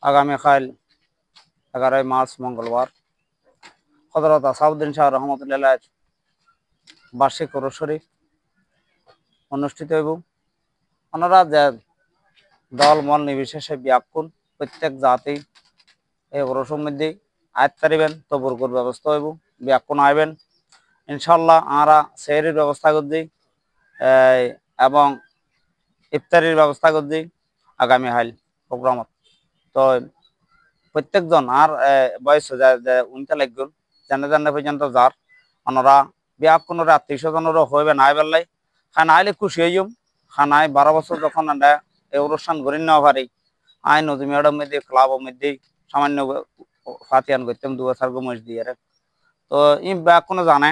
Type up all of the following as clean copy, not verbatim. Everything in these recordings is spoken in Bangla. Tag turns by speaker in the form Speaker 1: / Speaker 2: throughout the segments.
Speaker 1: আগামীকাল 11 মার্চ মঙ্গলবার হযরত আসাউদ্দিন শাহ রহমতুল্লাহ বার্ষিক ওরস শরীফ অনুষ্ঠিত হইব। ওনারা যে দল মল নির্বিশেষে ব্যাকুল প্রত্যেক জাতি এই ওরসের মধ্যে আয়াত পারিবেন তবরকুর ব্যবস্থা হইব, ব্যাকুন আইবেন ইনশাল্লাহ। আমরা সেহরির ব্যবস্থা করছি এবং ইফতারির ব্যবস্থা করছি আগামী হাইল প্রোগ্রামত। তো প্রত্যেকজন আর বয়স উনতে লাগল জানে জানে পর্যন্ত যার ওনারা ব্যাকুনের আত্মীয় স্বজনেরও হইবে নাই বেলাই খান আইলে খুশি হইম। খান আই 12 বছর যখন আমরা এই অনুষ্ঠান করি নেওয়া পারি আই নজমিয়ার মধ্যে ক্লাবের মধ্যে সামান্য ফাতিয়ান করতাম 2 বছর গমস দিয়ে। তো ই ব্যাকুনে জানে।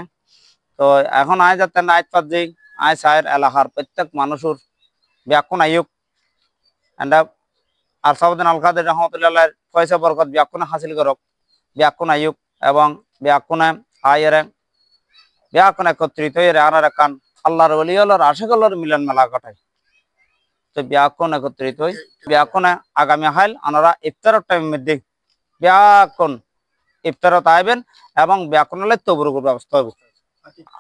Speaker 1: তো এখন আয় যাতে আয় পাত যে আয় চায়ের এলাকার প্রত্যেক মানুষের ব্যাকুন আয়ুক এন্ড আসাউদ্দিন আল কাদের রহমতুল্লাহ পয়সা বরকত ব্যাকুনে হাসিল করক, ব্যাকুন আয়ুক এবং ব্যাকুনে আয়ের ব্যাকুন একত্রিত হয়ে আনার কান আল্লাহর ওলি আল্লাহর আশেকল্লার মিলন মেলা ঘটায়। তো ব্যাকুন একত্রিত হই ব্যাকুনে আগামী হাইল আনারা ইফতারের টাইমের মধ্যে ব্যাকুন ইফতারত আইবেন এবং ব্যাকুনের তবরুকের ব্যবস্থা হইব।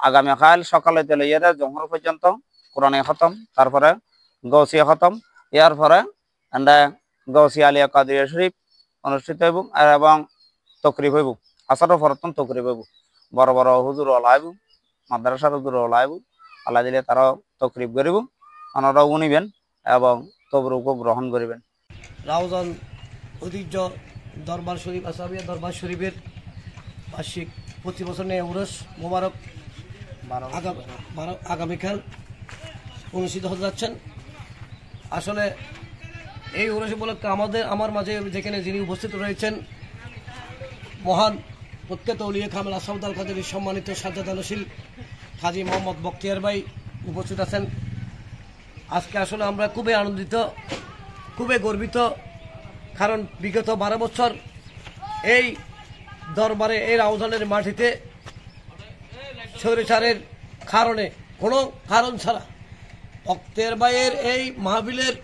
Speaker 1: আগামী কাল সকালে চলে ইয়ে জহর পর্যন্ত কোরআনে খতম, তারপরে গৌসিয়া খতম, ইয়ার পরে গৌসিয়া আলিয়া কাদিয়া শরীফ অনুষ্ঠিত হইব এবং তকরিব হইব। আসরের পরতন তকরিব হইব। বড় বড় হুজুর ওলাইব, মাদ্রাসার হুজুর ওলাইব, আল্লাহ দিলে তারা তকরিব করিব, ওনারা উনিবেন এবং তবরুকও গ্রহণ করিবেন।
Speaker 2: রাউজান ঐতিহ্য দরবার শরীফ আসামিয়া দরবার শরীফের বার্ষিক প্রতি বছর নিয়ে উরস মোবারক আগামীকাল অনুষ্ঠিত হতে যাচ্ছেন। আসলে এই উরস উপলক্ষে আমার মাঝে যেখানে যিনি উপস্থিত রয়েছেন মহান প্রখ্যাত ওলিয়ে কামেল আসাউদ্দিন আল কাদের সম্মানিত সাজ্জাদানশীল হাজী মোহাম্মদ বখতিয়ার ভাই উপস্থিত আছেন। আজকে আসলে আমরা খুবই আনন্দিত, খুবই গর্বিত, কারণ বিগত 12 বছর এই দরবারে এই রাউজানের মাটিতে স্বৈরাচারের কারণে কোনো কারণ ছাড়া বখতিয়ার ভাইয়ের এই মাহফিলের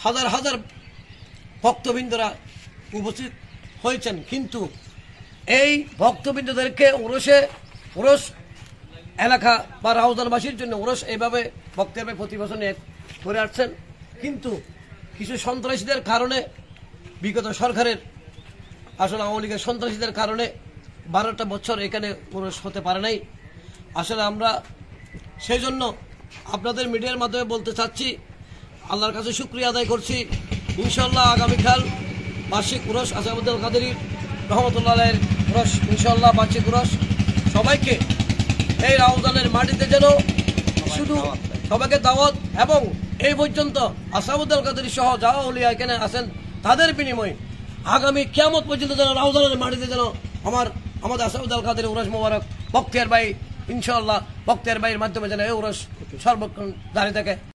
Speaker 2: হাজার হাজার ভক্তবৃন্দরা উপস্থিত হয়েছেন, কিন্তু এই ভক্তবৃন্দদেরকে উরস এলাকা বা রাউজানবাসীর জন্য উরস এইভাবে বখতিয়ার ভাই প্রতি বছর নিয়ে করে আসছেন। কিন্তু কিছু সন্ত্রাসীদের কারণে বিগত সরকারের আসলে আওয়ামী লীগের সন্ত্রাসীদের কারণে 12টা বছর এখানে উরস হতে পারে নাই। আসলে আমরা সেই জন্য আপনাদের মিডিয়ার মাধ্যমে বলতে চাচ্ছি, আল্লাহর কাছে শুকরিয়া আদায় করছি। ইনশাল্লাহ আগামীকাল বার্ষিক উরস আসাউদ্দিন আল কাদের রহমতুল্লাহের উরস ইনশাল্লাহ বার্ষিক উরস সবাইকে এই রাউজানের মাটিতে যেন শুধু সবাইকে দাওয়াত এবং এই পর্যন্ত আসাউদ্দিন আল কাদের সহ যা ওলিয়া এখানে আছেন তাদের বিনিময়ে আগামী কিয়ামত পর্যন্ত যেন রাউজানের মাটিতে যেন আমাদের আসাউদ্দিন আল কাদের উরস মোবারক বখতিয়ার ভাই ইনশাআল্লাহ বখতিয়ার ভাইয়ের মাধ্যমে যেন এই উরস সর্বক্ষণ দাঁড়িয়ে থাকে।